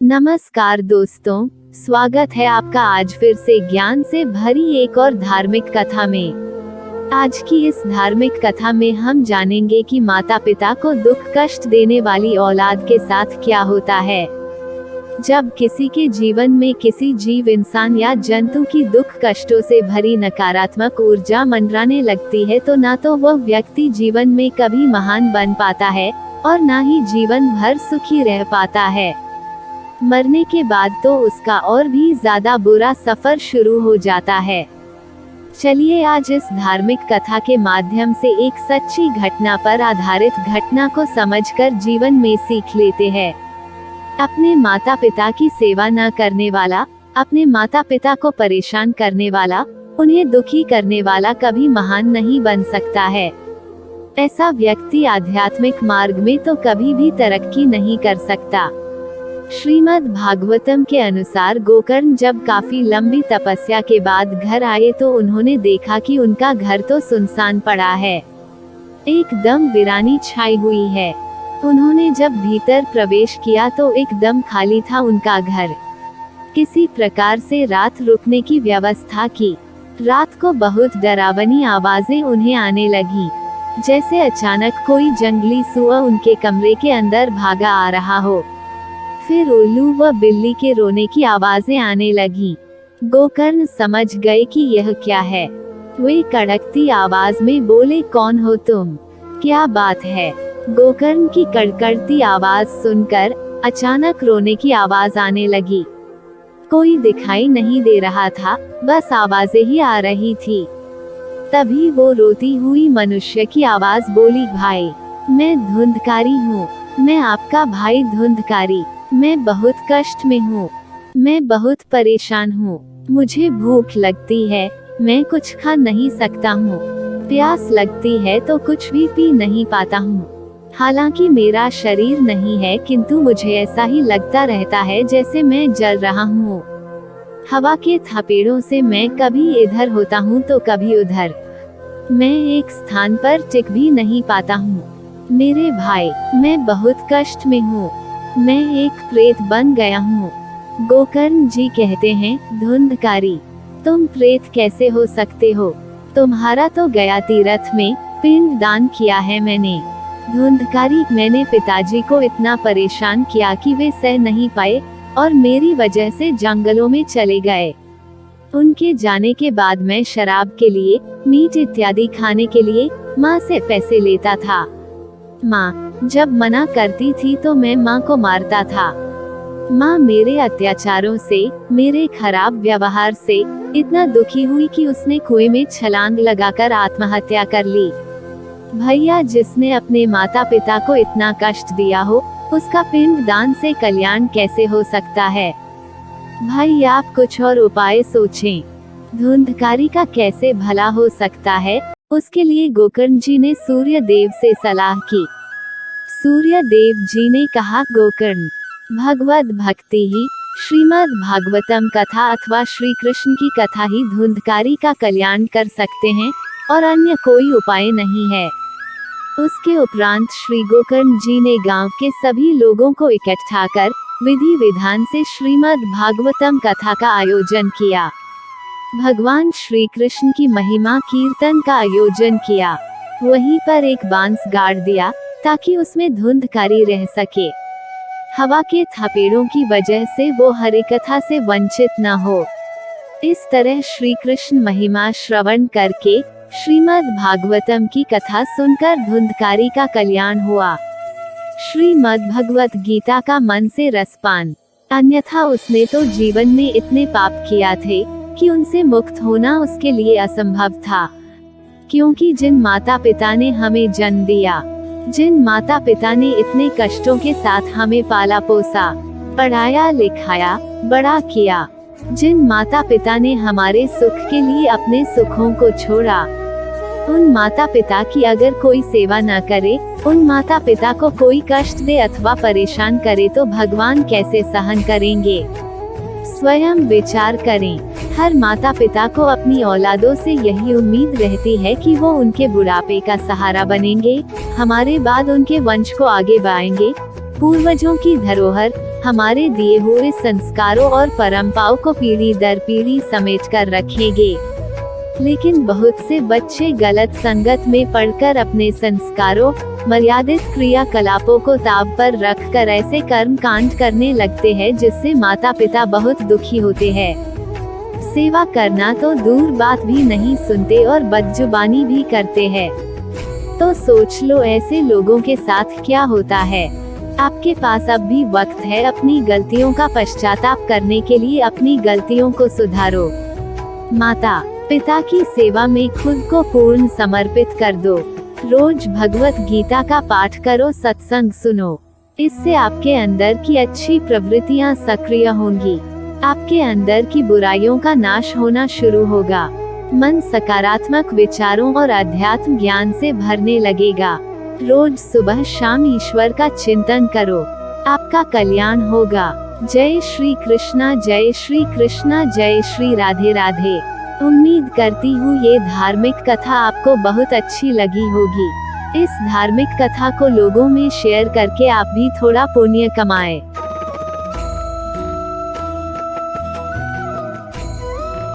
नमस्कार दोस्तों, स्वागत है आपका आज फिर से ज्ञान से भरी एक और धार्मिक कथा में। आज की इस धार्मिक कथा में हम जानेंगे कि माता पिता को दुख कष्ट देने वाली औलाद के साथ क्या होता है। जब किसी के जीवन में किसी जीव, इंसान या जंतु की दुख कष्टों से भरी नकारात्मक ऊर्जा मंडराने लगती है तो ना तो वह व्यक्ति जीवन में कभी महान बन पाता है और ना ही जीवन भर सुखी रह पाता है। मरने के बाद तो उसका और भी ज्यादा बुरा सफर शुरू हो जाता है। चलिए आज इस धार्मिक कथा के माध्यम से एक सच्ची घटना पर आधारित घटना को समझकर जीवन में सीख लेते हैं। अपने माता पिता की सेवा न करने वाला, अपने माता पिता को परेशान करने वाला, उन्हें दुखी करने वाला कभी महान नहीं बन सकता है। ऐसा व्यक्ति आध्यात्मिक मार्ग में तो कभी भी तरक्की नहीं कर सकता। श्रीमद् भागवतम के अनुसार गोकर्ण जब काफी लंबी तपस्या के बाद घर आए तो उन्होंने देखा कि उनका घर तो सुनसान पड़ा है, एकदम वीरानी छाई हुई है। उन्होंने जब भीतर प्रवेश किया तो एकदम खाली था उनका घर। किसी प्रकार से रात रुकने की व्यवस्था की। रात को बहुत डरावनी आवाजें उन्हें आने लगी, जैसे अचानक कोई जंगली सुअर उनके कमरे के अंदर भागा आ रहा हो। फिर उल्लू व बिल्ली के रोने की आवाजें आने लगी। गोकर्ण समझ गए कि यह क्या है। वे कड़कती आवाज में बोले, कौन हो तुम, क्या बात है। गोकर्ण की कड़कड़ती आवाज सुनकर अचानक रोने की आवाज आने लगी। कोई दिखाई नहीं दे रहा था, बस आवाजें ही आ रही थी। तभी वो रोती हुई मनुष्य की आवाज बोली, भाई मैं धुंधकारी हूँ, मैं आपका भाई धुंधकारी। मैं बहुत कष्ट में हूँ, मैं बहुत परेशान हूँ। मुझे भूख लगती है, मैं कुछ खा नहीं सकता हूँ। प्यास लगती है तो कुछ भी पी नहीं पाता हूँ। हालांकि मेरा शरीर नहीं है, किंतु मुझे ऐसा ही लगता रहता है जैसे मैं जल रहा हूँ। हवा के थपेड़ों से मैं कभी इधर होता हूँ तो कभी उधर। मैं एक स्थान पर टिक भी नहीं पाता हूँ। मेरे भाई, मैं बहुत कष्ट में हूँ, मैं एक प्रेत बन गया हूँ। गोकर्ण जी कहते हैं, धुंधकारी, तुम प्रेत कैसे हो सकते हो? तुम्हारा तो गया तीर्थ में पिंड दान किया है मैंने। धुंधकारी, मैंने पिताजी को इतना परेशान किया कि वे सह नहीं पाए और मेरी वजह से जंगलों में चले गए। उनके जाने के बाद मैं शराब के लिए, मीट इत्यादि खाने के लिए माँ से पैसे लेता था। माँ जब मना करती थी तो मैं माँ को मारता था। माँ मेरे अत्याचारों से, मेरे खराब व्यवहार से इतना दुखी हुई कि उसने कुएं में छलांग लगाकर आत्महत्या कर ली। भैया, जिसने अपने माता पिता को इतना कष्ट दिया हो, उसका पिंड दान से कल्याण कैसे हो सकता है? भाई, आप कुछ और उपाय सोचें। धुंधकारी का कैसे भला हो सकता है? उसके लिए गोकर्ण जी ने सूर्य देव से सलाह की। सूर्य देव जी ने कहा, गोकर्ण, भगवत भक्ति ही, श्रीमद् भागवतम कथा अथवा श्री कृष्ण की कथा ही धुंधकारी का कल्याण कर सकते हैं और अन्य कोई उपाय नहीं है। उसके उपरांत श्री गोकर्ण जी ने गांव के सभी लोगों को इकट्ठा कर विधि विधान से श्रीमद् भागवतम कथा का आयोजन किया। भगवान श्री कृष्ण की महिमा कीर्तन का आयोजन किया। वहीं पर एक बांस गाड़ दिया ताकि उसमें धुंधकारी रह सके। हवा के थपेड़ों की वजह से वो हरि कथा से वंचित न हो। इस तरह श्री कृष्ण महिमा श्रवण करके श्रीमद् भागवतम की कथा सुनकर धुंधकारी का कल्याण हुआ। श्रीमद् भगवत गीता का मन से रसपान। अन्यथा उसने तो जीवन में इतने पाप किया थे कि उनसे मुक्त होना उसके लिए असंभव था। क्योंकि जिन माता पिता ने हमें जन्म दिया, जिन माता पिता ने इतने कष्टों के साथ हमें पाला पोसा, पढ़ाया लिखाया, बड़ा किया, जिन माता पिता ने हमारे सुख के लिए अपने सुखों को छोड़ा, उन माता पिता की अगर कोई सेवा न करे, उन माता पिता को कोई कष्ट दे अथवा परेशान करे तो भगवान कैसे सहन करेंगे? स्वयं विचार करें। हर माता पिता को अपनी औलादों से यही उम्मीद रहती है कि वो उनके बुढ़ापे का सहारा बनेंगे, हमारे बाद उनके वंश को आगे बढ़ाएंगे। पूर्वजों की धरोहर, हमारे दिए हुए संस्कारों और परंपराओं को पीढ़ी दर पीढ़ी समेट कर रखेंगे। लेकिन बहुत से बच्चे गलत संगत में पड़कर अपने संस्कारों, मर्यादित क्रियाकलापों को ताव पर रखकर ऐसे कर्म कांड करने लगते हैं जिससे माता पिता बहुत दुखी होते हैं। सेवा करना तो दूर बात भी नहीं सुनते और बदजुबानी भी करते हैं। तो सोच लो ऐसे लोगों के साथ क्या होता है। आपके पास अब भी वक्त है अपनी गलतियों का पश्चाताप करने के लिए। अपनी गलतियों को सुधारो। माता पिता की सेवा में खुद को पूर्ण समर्पित कर दो। रोज भगवत गीता का पाठ करो, सत्संग सुनो। इससे आपके अंदर की अच्छी प्रवृत्तियां सक्रिय होंगी। आपके अंदर की बुराइयों का नाश होना शुरू होगा। मन सकारात्मक विचारों और अध्यात्म ज्ञान से भरने लगेगा। रोज सुबह शाम ईश्वर का चिंतन करो, आपका कल्याण होगा। जय श्री कृष्णा, जय श्री कृष्णा, जय श्री राधे राधे। उम्मीद करती हूँ ये धार्मिक कथा आपको बहुत अच्छी लगी होगी। इस धार्मिक कथा को लोगों में शेयर करके आप भी थोड़ा पुण्य कमाएं।